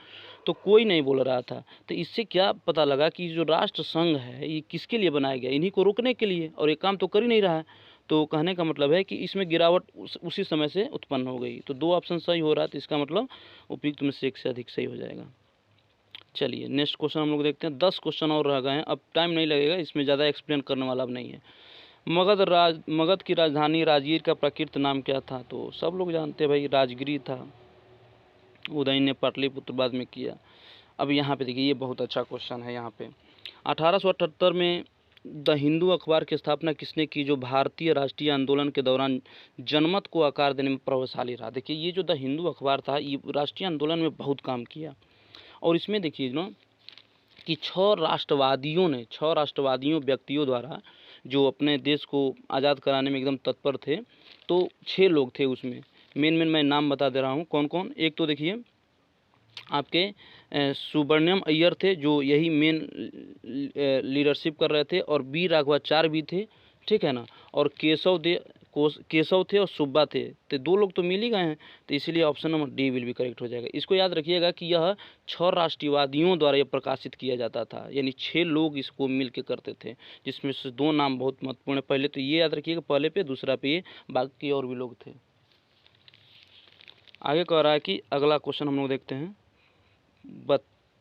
तो कोई नहीं बोल रहा था। तो इससे क्या पता लगा कि जो राष्ट्र संघ है ये किसके लिए बनाया गया? इन्हीं को रोकने के लिए, और ये काम तो कर ही नहीं रहा है। तो कहने का मतलब है कि इसमें गिरावट उसी समय से उत्पन्न हो गई। तो 2 ऑप्शन सही हो रहा है, तो इसका मतलब उपयुक्त में से 1 से अधिक सही हो जाएगा। चलिए नेक्स्ट क्वेश्चन हम लोग देखते हैं। 10 क्वेश्चन और रह गए हैं, अब टाइम नहीं लगेगा, इसमें ज़्यादा एक्सप्लेन करने वाला अब नहीं है। मगध की राजधानी राजगीर का प्रकृत नाम क्या था? तो सब लोग जानते हैं भाई, राजगिरी था। उदयन ने पाटलिपुत्र बाद में किया। अब यहाँ पे देखिए, ये बहुत अच्छा क्वेश्चन है यहाँ पे। 1878 में द हिंदू अखबार की स्थापना किसने की, जो भारतीय राष्ट्रीय आंदोलन के दौरान जनमत को आकार देने में प्रभावशाली रहा? देखिए, ये जो द हिंदू अखबार था, ये राष्ट्रीय आंदोलन में बहुत काम किया। और इसमें देखिए ना कि 6 राष्ट्रवादियों व्यक्तियों द्वारा जो अपने देश को आज़ाद कराने में एकदम तत्पर थे, तो 6 लोग थे उसमें। मेन मैं नाम बता दे रहा हूँ कौन कौन। एक तो देखिए आपके सुब्रमण्यम अय्यर थे, जो यही मेन लीडरशिप कर रहे थे, और बी राघवाचार्य भी थे, ठीक है ना। और केशव थे और सुब्बा थे। तो 2 लोग तो मिल ही गए हैं, तो इसीलिए ऑप्शन नंबर डी विल भी करेक्ट हो जाएगा। इसको याद रखिएगा कि यह 6 राष्ट्रवादियों द्वारा यह प्रकाशित किया जाता था, यानी 6 लोग इसको मिल के करते थे, जिसमें से 2 नाम बहुत महत्वपूर्ण है। पहले तो ये याद रखिएगा, पहले पे, दूसरा पे ये, बाकी और भी लोग थे। आगे कह रहा है कि अगला क्वेश्चन हम लोग देखते हैं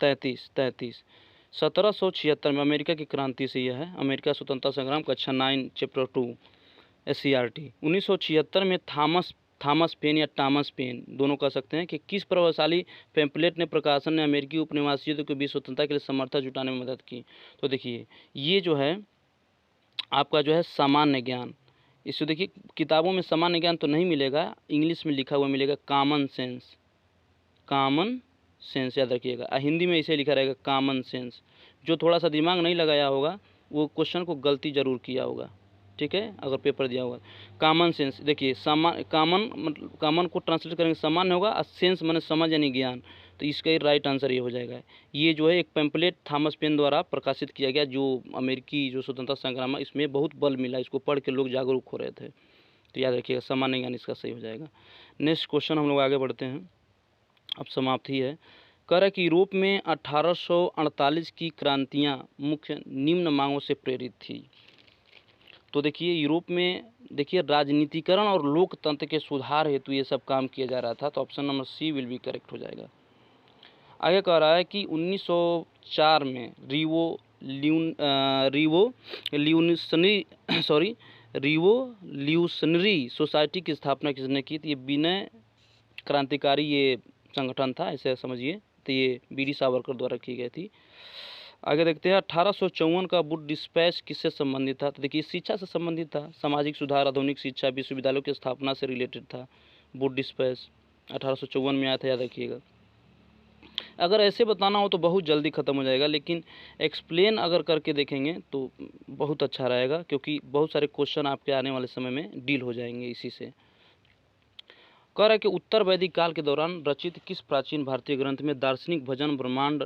33। 1776 में अमेरिका की क्रांति से यह है, अमेरिका स्वतंत्रता संग्राम, कक्षा 9 चैप्टर 2 SCRT। 1976 में थॉमस पेन या टॉमस पेन, दोनों कह सकते हैं, कि किस प्रभावशाली पैम्पलेट ने प्रकाशन ने अमेरिकी उपनिवासियों के बीच स्वतंत्रता के लिए समर्थन जुटाने में मदद की? तो देखिए, ये जो है आपका जो है सामान्य ज्ञान। इसको देखिए, किताबों में सामान्य ज्ञान तो नहीं मिलेगा, इंग्लिश में लिखा हुआ मिलेगा कॉमन सेंस याद रखिएगा। हिंदी में इसे लिखा रहेगा कॉमन सेंस। जो थोड़ा सा दिमाग नहीं लगाया होगा वो क्वेश्चन को गलती जरूर किया होगा, ठीक है, अगर पेपर दिया होगा। कॉमन सेंस देखिए, कॉमन को ट्रांसलेट करेंगे सामान्य होगा, और सेंस माने समझ यानी ज्ञान। तो इसका राइट आंसर ये हो जाएगा। ये जो है एक पैम्पलेट थॉमस पेन द्वारा प्रकाशित किया गया, जो अमेरिकी जो स्वतंत्रता संग्राम है, इसमें बहुत बल मिला, इसको पढ़ के लोग जागरूक हो रहे थे। तो याद रखिएगा, सामान्य ज्ञान इसका सही हो जाएगा। नेक्स्ट क्वेश्चन हम लोग आगे बढ़ते हैं, अब समाप्ति है। कह रहा है कि यूरोप में 1848 की क्रांतियां मुख्य निम्न मांगों से प्रेरित थी। तो देखिए, यूरोप में देखिए राजनीतिकरण और लोकतंत्र के सुधार हेतु ये सब काम किया जा रहा था। तो ऑप्शन नंबर सी विल भी करेक्ट हो जाएगा। आगे कह रहा है कि 1904 में रिवोल्यूशनरी सोसाइटी की स्थापना किसने की? तो ये विनय क्रांतिकारी ये संगठन था, ऐसे समझिए। तो ये बीडी सावरकर द्वारा की गई थी। आगे देखते हैं 1854 का वुड डिस्पैच किससे संबंधित था? तो देखिए, शिक्षा से संबंधित था, सामाजिक सुधार, आधुनिक शिक्षा, विश्वविद्यालयों की स्थापना से रिलेटेड था। वुड डिस्पैच 1854 में आया था, याद रखिएगा। अगर ऐसे बताना हो तो बहुत जल्दी ख़त्म हो जाएगा, लेकिन एक्सप्लेन अगर करके देखेंगे तो बहुत अच्छा रहेगा, क्योंकि बहुत सारे क्वेश्चन आपके आने वाले समय में डील हो जाएंगे इसी से। कह रहा है कि उत्तर वैदिक काल के दौरान रचित किस प्राचीन भारतीय ग्रंथ में दार्शनिक, भजन, ब्रह्मांड,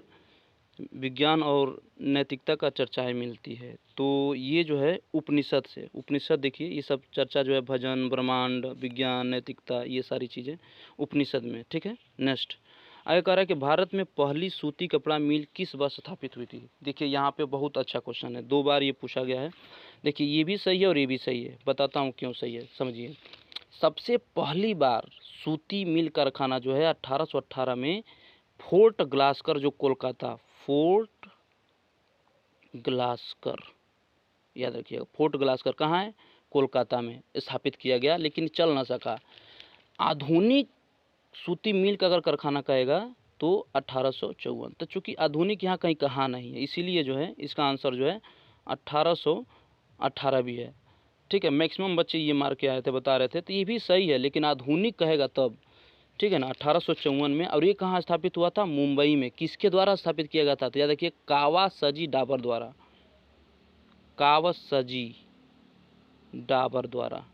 विज्ञान और नैतिकता का चर्चाएं मिलती है? तो ये जो है उपनिषद देखिए, ये सब चर्चा जो है भजन, ब्रह्मांड, विज्ञान, नैतिकता, ये सारी चीज़ें उपनिषद में, ठीक है। नेक्स्ट आगे कह रहा है कि भारत में पहली सूती कपड़ा मिल किस वर्ष स्थापित हुई थी? देखिए, यहाँ पे बहुत अच्छा क्वेश्चन है, 2 बार ये पूछा गया है। देखिए, ये भी सही है और ये भी सही है, बताता हूँ क्यों सही है, समझिए। सबसे पहली बार सूती मिल कारखाना जो है 1818 में फोर्ट ग्लास्कर, जो कोलकाता, फोर्ट ग्लास्कर, याद रखिएगा, फोर्ट ग्लास्कर कहाँ है? कोलकाता में स्थापित किया गया, लेकिन चल ना सका। आधुनिक सूती मिल का अगर कारखाना कहेगा तो 1854। तो चूंकि आधुनिक यहाँ कहीं कहा नहीं है, इसीलिए जो है इसका आंसर जो है 1818 भी है, ठीक है। मैक्सिमम बच्चे ये मार के आए थे, बता रहे थे, तो ये भी सही है, लेकिन आधुनिक कहेगा तब, ठीक है ना। 1854 में। और ये कहाँ स्थापित हुआ था? मुंबई में। किसके द्वारा स्थापित किया गया था? तो याद रखिए, कावासाजी डाबर द्वारा, कावासाजी डाबर द्वारा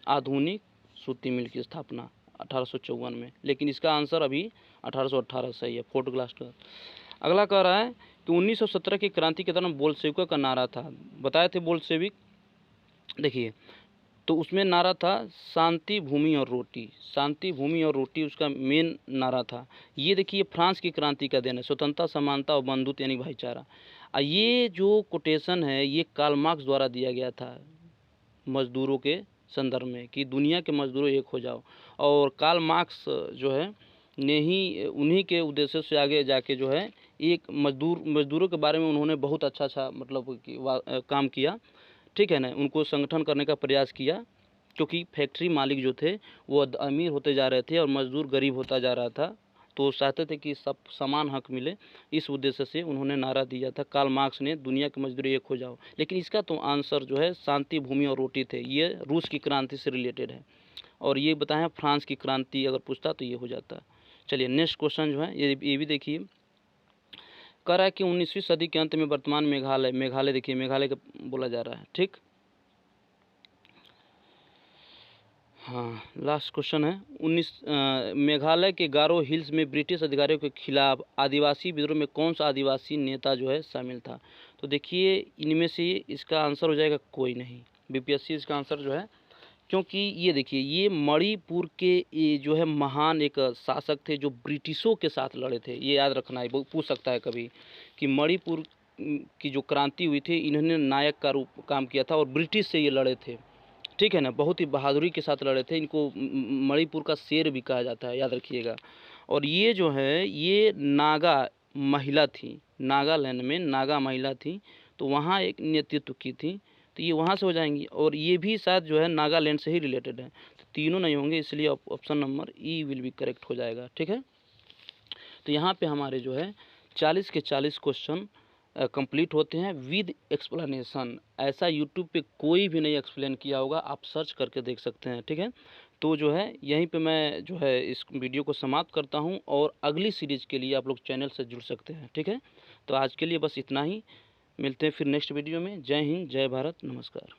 आधुनिक सूती मिल की स्थापना 1854 में। लेकिन इसका आंसर अभी 1818 सही है, फोर्ट ग्लास्कर। अगला कह रहा है कि 1917 की क्रांति के दौरान बोल्शेविकों का नारा था, बताए थे बोल्शेविक। देखिए, तो उसमें नारा था शांति, भूमि और रोटी। शांति, भूमि और रोटी उसका मेन नारा था। ये देखिए, फ्रांस की क्रांति का देन है, स्वतंत्रता, समानता और बंधुत्व यानी भाईचारा। ये जो कोटेशन है ये कार्ल मार्क्स द्वारा दिया गया था मजदूरों के संदर्भ में, कि दुनिया के मजदूरों एक हो जाओ। और कार्ल मार्क्स जो है ने ही उन्हीं के उद्देश्य से आगे जाके जो है एक मजदूरों के बारे में उन्होंने बहुत अच्छा मतलब कि काम किया। ठीक है ना, उनको संगठन करने का प्रयास किया, क्योंकि फैक्ट्री मालिक जो थे वो अमीर होते जा रहे थे और मजदूर गरीब होता जा रहा था, तो चाहते थे कि सब समान हक मिले। इस उद्देश्य से उन्होंने नारा दिया था, कार्ल मार्क्स ने, दुनिया के मजदूर एक हो जाओ। लेकिन इसका तो आंसर जो है शांति, भूमि और रोटी थे, ये रूस की क्रांति से रिलेटेड है। और ये बताएं फ्रांस की क्रांति अगर पूछता तो ये हो जाता। चलिए नेक्स्ट क्वेश्चन जो है ये भी देखिए, कह रहा है कि 19वीं सदी के अंत में वर्तमान मेघालय देखिए, मेघालय का बोला जा रहा है, ठीक। हाँ, लास्ट क्वेश्चन है। मेघालय के गारो हिल्स में ब्रिटिश अधिकारियों के खिलाफ आदिवासी विद्रोह में कौन सा आदिवासी नेता जो है शामिल था? तो देखिए इनमें से इसका आंसर हो जाएगा कोई नहीं, बीपीएससी इसका आंसर जो है, क्योंकि ये देखिए ये मणिपुर के ये जो है महान एक शासक थे जो ब्रिटिशों के साथ लड़े थे। ये याद रखना है, वो पूछ सकता है कभी कि मणिपुर की जो क्रांति हुई थी, इन्होंने नायक का रूप काम किया था और ब्रिटिश से ये लड़े थे, ठीक है ना, बहुत ही बहादुरी के साथ लड़े थे। इनको मणिपुर का शेर भी कहा जाता है, याद रखिएगा। और ये जो है ये नागा महिला थी, नागालैंड में नागा महिला थी, तो वहाँ एक नेतृत्व की थी, तो ये वहाँ से हो जाएंगी। और ये भी शायद जो है नागालैंड से ही रिलेटेड है, तो तीनों नहीं होंगे, इसलिए option number E will be correct हो जाएगा, ठीक है। तो यहाँ पे हमारे जो है 40 के 40 क्वेश्चन कंप्लीट होते हैं विद एक्सप्लेनेशन। ऐसा यूट्यूब पे कोई भी नहीं एक्सप्लेन किया होगा, आप सर्च करके देख सकते हैं, ठीक है। तो जो है यहीं पे मैं जो है इस वीडियो को समाप्त करता हूँ, और अगली सीरीज़ के लिए आप लोग चैनल से जुड़ सकते हैं, ठीक है। तो आज के लिए बस इतना ही, मिलते हैं फिर नेक्स्ट वीडियो में। जय हिंद, जय भारत, नमस्कार।